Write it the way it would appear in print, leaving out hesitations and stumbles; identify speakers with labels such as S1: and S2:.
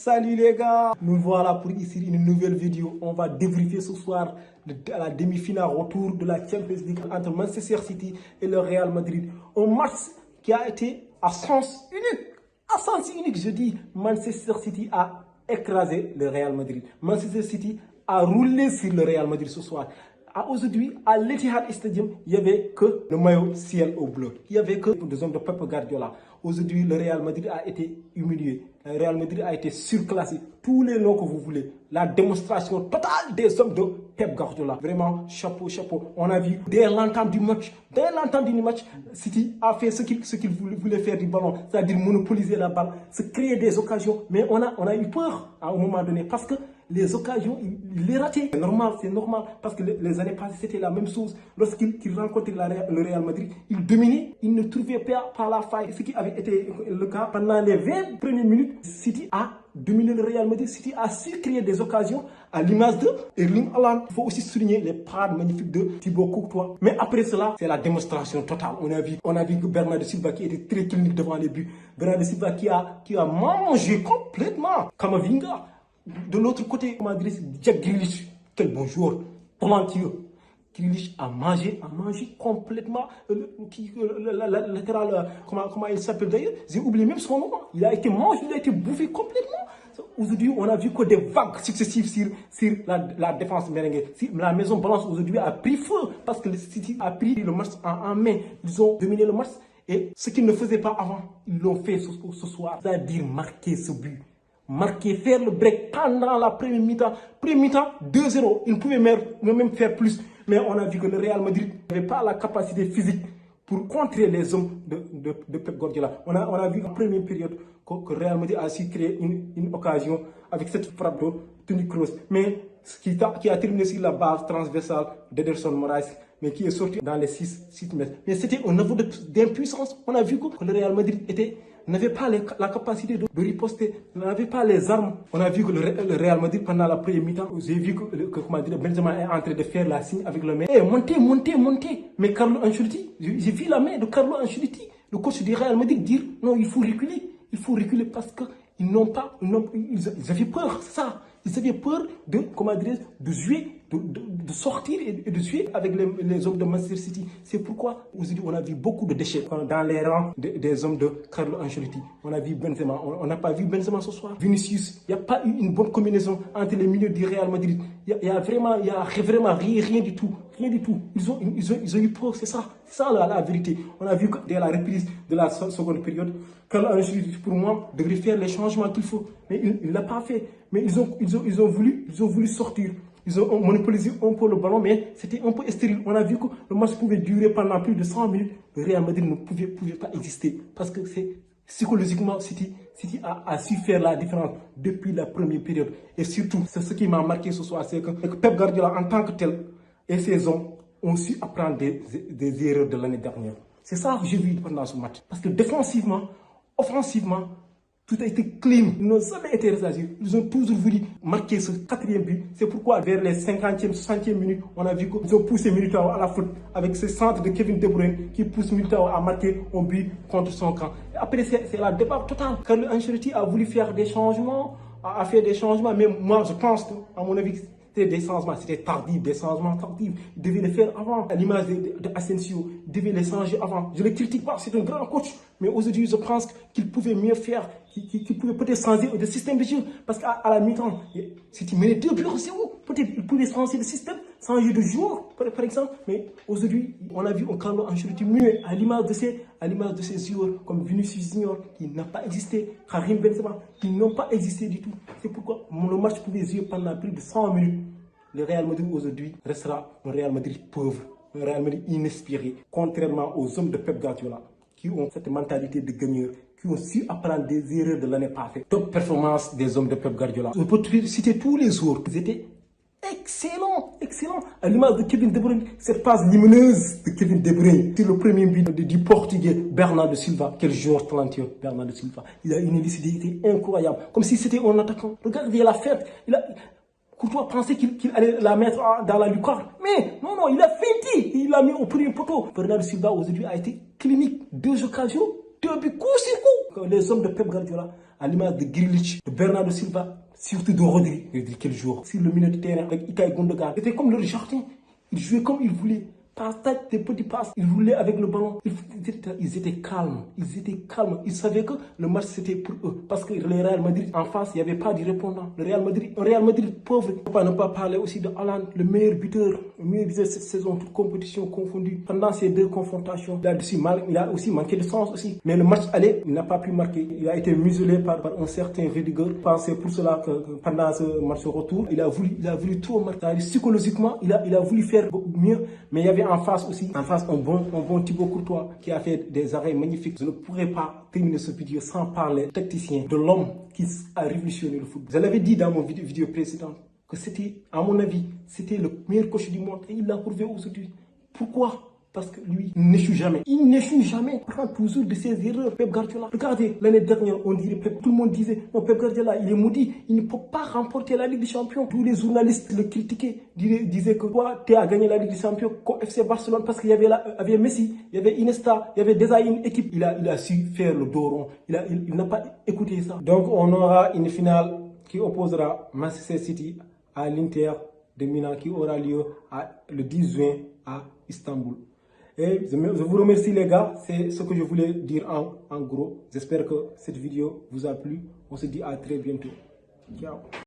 S1: Salut les gars, nous voilà pour ici une nouvelle vidéo. On va débriefer ce soir la demi-finale retour de la Champions League entre Manchester City et le Real Madrid. Un match qui a été à sens unique. À sens unique, je dis, Manchester City a écrasé le Real Madrid. Manchester City a roulé sur le Real Madrid ce soir. Aujourd'hui, à l'Etihad Stadium, il n'y avait que le maillot ciel au bleu. Il n'y avait que des hommes de Pep Guardiola. Aujourd'hui, le Real Madrid a été humilié. Le Real Madrid a été surclassé. Tous les noms que vous voulez. La démonstration totale des hommes de Pep Guardiola. Vraiment, chapeau, chapeau. On a vu dès l'entame du match, City a fait ce qu'il voulait faire du ballon. C'est-à-dire monopoliser la balle, se créer des occasions. Mais on a eu peur à un moment donné parce que les occasions, il les ratait. C'est normal, parce que les années passées, c'était la même chose. Lorsqu'il rencontrait le Real Madrid, il dominait, il ne trouvait pas par la faille. Ce qui avait été le cas pendant les 20 premières minutes, City a dominé le Real Madrid. City a su créer des occasions à l'image de Erling Haaland. Il faut aussi souligner les parades magnifiques de Thibaut Courtois. Mais après cela, c'est la démonstration totale. On a vu que Bernardo Silva qui était très clinique devant les buts. Bernardo Silva qui a mangé complètement Camavinga. De l'autre côté, comment dire, Jack Grealish, quel bon joueur, talentueux. Grealish a mangé complètement le latéral, comment il s'appelle d'ailleurs, j'ai oublié même son nom. Il a été mangé, il a été bouffé complètement. Aujourd'hui, on a vu que des vagues successives sur la défense merengue. La Maison Blanche aujourd'hui a pris feu parce que le City a pris le match en main. Ils ont dominé le match et ce qu'ils ne faisaient pas avant, ils l'ont fait ce soir. C'est-à-dire marquer ce but. Marquer, faire le break pendant la première mi-temps. Première mi-temps, 2-0. Ils ne pouvaient même faire plus. Mais on a vu que le Real Madrid n'avait pas la capacité physique pour contrer les hommes de Pep Guardiola. On a vu en première période que le Real Madrid a su créer une occasion avec cette frappe de Toni Kroos. Mais qui a terminé sur la base transversale d'Ederson Moraes, mais qui est sorti dans les 6 mètres. Mais c'était un aveu d'impuissance. On a vu que le Real Madrid n'avait pas la capacité de riposter, n'avait pas les armes. On a vu que le Real Madrid, pendant la première mi-temps, j'ai vu que Benzema est en train de faire la signe avec le main. Hey, montez. Mais Carlo Ancelotti, j'ai vu la main de Carlo Ancelotti, le coach du Real Madrid, dire non, il faut reculer parce qu'ils ils avaient peur, c'est ça. Ils avaient peur de jouer, de sortir et de jouer avec les hommes de Manchester City. C'est pourquoi aujourd'hui on a vu beaucoup de déchets dans les rangs des hommes de Carlo Ancelotti. On a vu Benzema, on n'a pas vu Benzema ce soir. Vinicius, il n'y a pas eu une bonne combinaison entre les milieux du Real Madrid. Il y a vraiment rien du tout. Rien du tout. Ils ont eu peur, c'est ça la vérité. On a vu que dès la reprise de la seconde période, Carlo Ancelotti, pour moi, devrait faire les changements qu'il faut. Mais il ne l'a pas fait. Mais ils ont voulu sortir. Ils ont monopolisé un peu le ballon, mais c'était un peu stérile. On a vu que le match pouvait durer pendant plus de 100 minutes. Le Real Madrid ne pouvait pas exister. Parce que psychologiquement, City a su faire la différence depuis la première période. Et surtout, c'est ce qui m'a marqué ce soir, c'est que Pep Guardiola en tant que tel et ses hommes ont su apprendre des erreurs de l'année dernière. C'est ça que j'ai vu pendant ce match. Parce que défensivement, offensivement, tout a été clean. Ils n'ont jamais été rassasiés. Ils ont toujours voulu marquer ce 4e but. C'est pourquoi vers les 50e, 60e minutes, on a vu qu'ils ont poussé Militao à la faute avec ce centre de Kevin De Bruyne qui pousse Militao à marquer un but contre son camp. Et après, c'est la débat totale. Carlo Ancelotti a voulu faire des changements, mais moi je pense, à mon avis, c'était des changements tardifs. Il devait les faire avant. À l'image d'Asensio, il devait les changer avant. Je ne le critique pas, c'est un grand coach. Mais aujourd'hui, je pense qu'il pouvait mieux faire, qu'il pouvait peut-être changer le système de jeu. Parce qu'à la mi-temps, si tu menais 2 buts, c'est où? Peut-être qu'il pouvait changer le système, changer de joueur, par exemple. Mais aujourd'hui, on a vu un Carlo Ancelotti mieux à l'image de ces joueurs comme Vinicius Junior qui n'a pas existé, Karim Benzema qui n'ont pas existé du tout. C'est pourquoi le match pouvait jouer pendant plus de 100 minutes. Le Real Madrid aujourd'hui restera un Real Madrid pauvre, un Real Madrid inespéré, contrairement aux hommes de Pep Guardiola qui ont cette mentalité de gagneur, qui ont su apprendre des erreurs de l'année passée. Top performance des hommes de Pep Guardiola. On peut citer tous les joueurs. Ils étaient excellents. À l'image de Kevin De Bruyne, cette passe lumineuse de Kevin De Bruyne sur le premier but du Portugais Bernardo Silva. Quel joueur talentueux, Bernardo Silva. Il a une lucidité incroyable, comme si c'était un attaquant. Regardez la fête. Courtois pensait qu'il allait la mettre dans la lucarne. Mais non, il a feinté. Il l'a mis au premier poteau. Bernardo Silva aujourd'hui a été clinique. 2 occasions, 2 buts, coup sur coup. Les hommes de Pep Guardiola à l'image de Grealish, de Bernardo Silva, surtout de Rodri. Rodri, quel joueur. Sur le milieu de terrain avec Ilkay Gundogan. C'était comme leur jardin. Ils jouaient comme ils voulaient. Passe-tête, des petits passes. Ils roulaient avec le ballon. Ils étaient calmes. Ils étaient calmes. Ils savaient que le match c'était pour eux. Parce que le Real Madrid, en face, il n'y avait pas de répondant. Le Real Madrid, un Real Madrid pauvre. On ne peut pas parler aussi de Haaland, le meilleur buteur cette saison, toute compétition confondue. Pendant ces deux confrontations, il a aussi manqué de sens aussi. Mais le match aller, il n'a pas pu marquer. Il a été muselé par un certain Rudiger. Je pensais pour cela que pendant ce match retour, il a voulu trop marquer. Psychologiquement, il a voulu faire mieux. Mais il y avait en face un bon Thibaut Courtois qui a fait des arrêts magnifiques. Je ne pourrais pas terminer ce vidéo sans parler tacticien, de l'homme qui a révolutionné le football. Je l'avais dit dans mon vidéo précédente que c'était, à mon avis, c'était le meilleur coach du monde et il l'a prouvé aujourd'hui. Pourquoi? Parce que lui, il n'échoue jamais. Il n'échoue jamais. Il prend toujours de ses erreurs. Pep Guardiola. Regardez, l'année dernière, on dirait tout le monde disait, non, Pep Guardiola, il est maudit. Il ne peut pas remporter la Ligue des Champions. Tous les journalistes le critiquaient. Disaient que toi, tu as gagné la Ligue des Champions qu'au FC Barcelone parce qu'il y avait Messi, il y avait Iniesta, il y avait déjà une équipe. Il a su faire le dos rond. Il n'a pas écouté ça. Donc, on aura une finale qui opposera Manchester City à l'Inter de Milan qui aura lieu le 10 juin à Istanbul. Et je vous remercie les gars, c'est ce que je voulais dire en gros. J'espère que cette vidéo vous a plu. On se dit à très bientôt. Ciao.